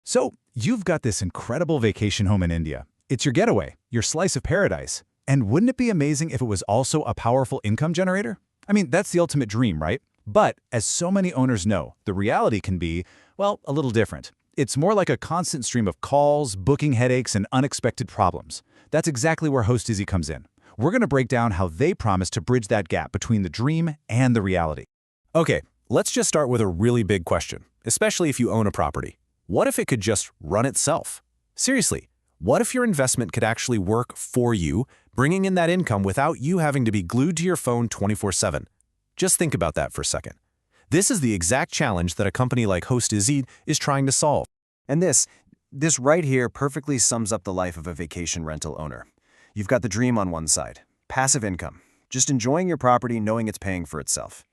So, you've got this incredible vacation home in India. It's your getaway, your slice of paradise. And wouldn't it be amazing if it was also a powerful income generator? I mean, that's the ultimate dream, right? But, as so many owners know, the reality can be, well, a little different. It's more like a constant stream of calls, booking headaches, and unexpected problems. That's exactly where Hostizzy comes in. We're going to break down how they promise to bridge that gap between the dream and the reality. Okay, let's just start with a really big question, especially if you own a property. What if it could just run itself? Seriously, what if your investment could actually work for you, bringing in that income without you having to be glued to your phone 24/7? Just think about that for a second. This is the exact challenge that a company like Hostizzy is trying to solve. And this right here perfectly sums up the life of a vacation rental owner. You've got the dream on one side, passive income, just enjoying your property knowing it's paying for itself.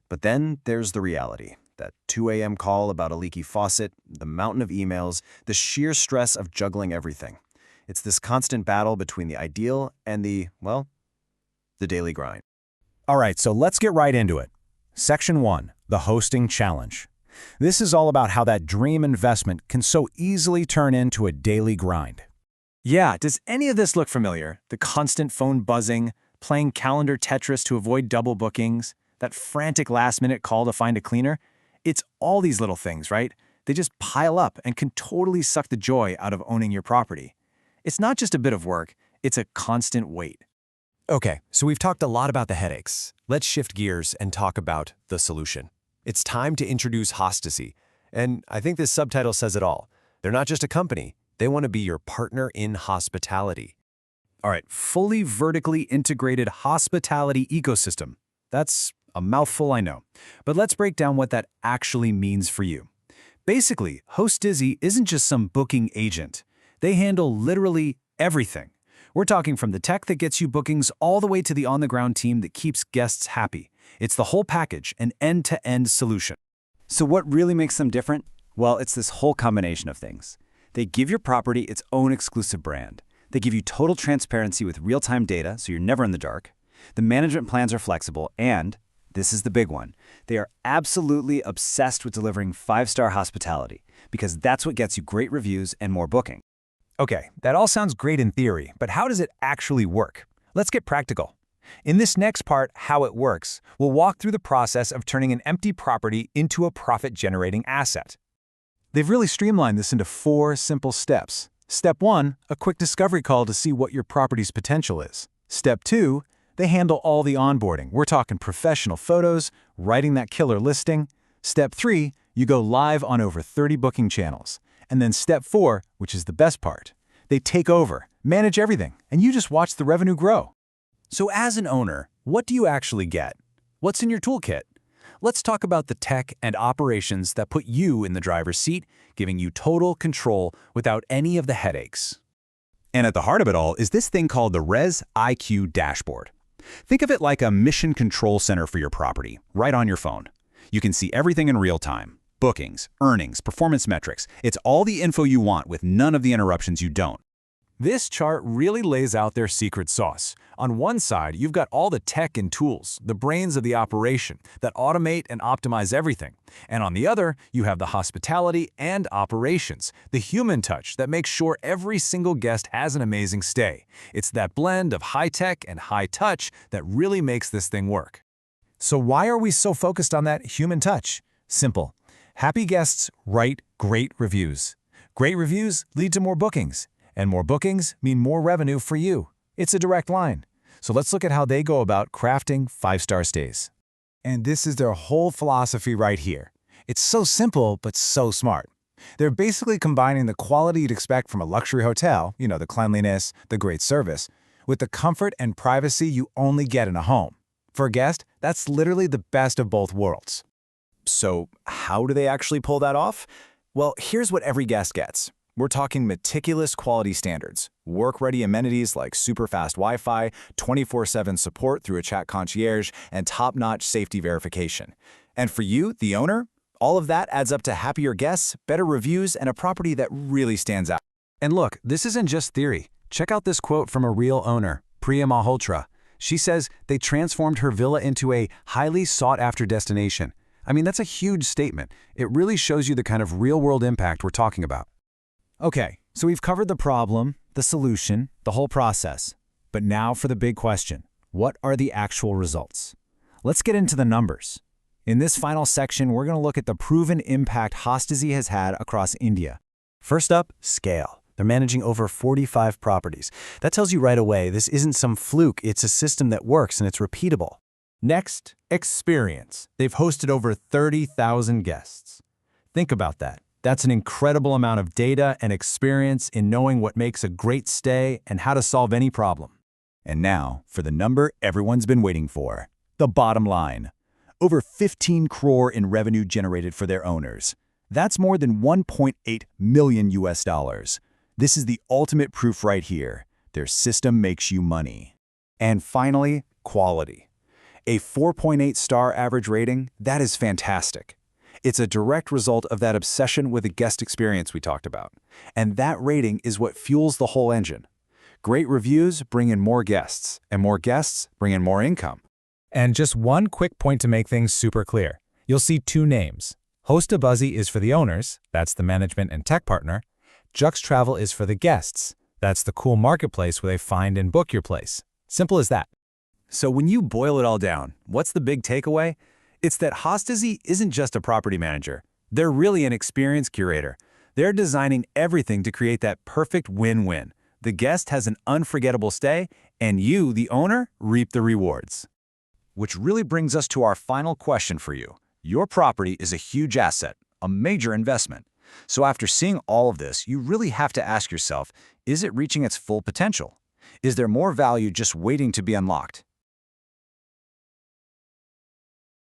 But then there's the reality, that 2 a.m. call about a leaky faucet, the mountain of emails, the sheer stress of juggling everything. It's this constant battle between the ideal and the daily grind. All right, so let's get right into it. Section 1, the hosting challenge. This is all about how that dream investment can so easily turn into a daily grind. Yeah, does any of this look familiar? The constant phone buzzing, playing calendar Tetris to avoid double bookings, that frantic last-minute call to find a cleaner? It's all these little things, right? They just pile up and can totally suck the joy out of owning your property. It's not just a bit of work, it's a constant weight. Okay, so we've talked a lot about the headaches. Let's shift gears and talk about the solution. It's time to introduce Hostizzy, and I think this subtitle says it all. They're not just a company, they want to be your partner in hospitality. All right, fully vertically integrated hospitality ecosystem. That's a mouthful, I know. But let's break down what that actually means for you. Basically, Hostizzy isn't just some booking agent. They handle literally everything. We're talking from the tech that gets you bookings all the way to the on-the-ground team that keeps guests happy. It's the whole package, an end-to-end solution. So what really makes them different? Well, it's this whole combination of things. They give your property its own exclusive brand. They give you total transparency with real-time data, so you're never in the dark. The management plans are flexible, and this is the big one. They are absolutely obsessed with delivering 5-star hospitality, because that's what gets you great reviews and more booking. Okay, that all sounds great in theory, but how does it actually work? Let's get practical. In this next part, how it works, we'll walk through the process of turning an empty property into a profit-generating asset. They've really streamlined this into 4 simple steps. Step 1, a quick discovery call to see what your property's potential is. Step 2, they handle all the onboarding. We're talking professional photos, writing that killer listing. Step 3, you go live on over 30 booking channels. And then step 4, which is the best part, they take over, manage everything, and you just watch the revenue grow. So as an owner, what do you actually get? What's in your toolkit? Let's talk about the tech and operations that put you in the driver's seat, giving you total control without any of the headaches. And at the heart of it all is this thing called the Res IQ dashboard. Think of it like a mission control center for your property, right on your phone. You can see everything in real time. Bookings, earnings, performance metrics. It's all the info you want with none of the interruptions you don't. This chart really lays out their secret sauce. On one side, you've got all the tech and tools, the brains of the operation, that automate and optimize everything. And on the other, you have the hospitality and operations, the human touch that makes sure every single guest has an amazing stay. It's that blend of high tech and high touch that really makes this thing work. So why are we so focused on that human touch? Simple. Happy guests write great reviews. Great reviews lead to more bookings, and more bookings mean more revenue for you. It's a direct line. So let's look at how they go about crafting 5-star stays. And this is their whole philosophy right here. It's so simple, but so smart. They're basically combining the quality you'd expect from a luxury hotel, the cleanliness, the great service, with the comfort and privacy you only get in a home. For a guest, that's literally the best of both worlds. So how do they actually pull that off? Well, here's what every guest gets. We're talking meticulous quality standards, work-ready amenities like super-fast Wi-Fi, 24/7 support through a chat concierge, and top-notch safety verification. And for you, the owner, all of that adds up to happier guests, better reviews, and a property that really stands out. And look, this isn't just theory. Check out this quote from a real owner, Priya Malhotra. She says they transformed her villa into a highly sought-after destination. I mean, that's a huge statement. It really shows you the kind of real-world impact we're talking about. Okay, so we've covered the problem, the solution, the whole process. But now for the big question. What are the actual results? Let's get into the numbers. In this final section, we're going to look at the proven impact Hostizzy has had across India. First up, scale. They're managing over 45 properties. That tells you right away this isn't some fluke, it's a system that works and it's repeatable. Next, experience. They've hosted over 30,000 guests. Think about that. That's an incredible amount of data and experience in knowing what makes a great stay and how to solve any problem. And now, for the number everyone's been waiting for. The bottom line. Over 15 crore in revenue generated for their owners. That's more than 1.8 million US dollars. This is the ultimate proof right here. Their system makes you money. And finally, quality. A 4.8-star average rating, that is fantastic. It's a direct result of that obsession with the guest experience we talked about. And that rating is what fuels the whole engine. Great reviews bring in more guests, and more guests bring in more income. And just one quick point to make things super clear. You'll see two names. Hostizzy is for the owners, that's the management and tech partner. Jux Travel is for the guests, that's the cool marketplace where they find and book your place. Simple as that. So when you boil it all down, what's the big takeaway? It's that Hostizzy isn't just a property manager. They're really an experience curator. They're designing everything to create that perfect win-win. The guest has an unforgettable stay, and you, the owner, reap the rewards. Which really brings us to our final question for you. Your property is a huge asset, a major investment. So after seeing all of this, you really have to ask yourself, is it reaching its full potential? Is there more value just waiting to be unlocked?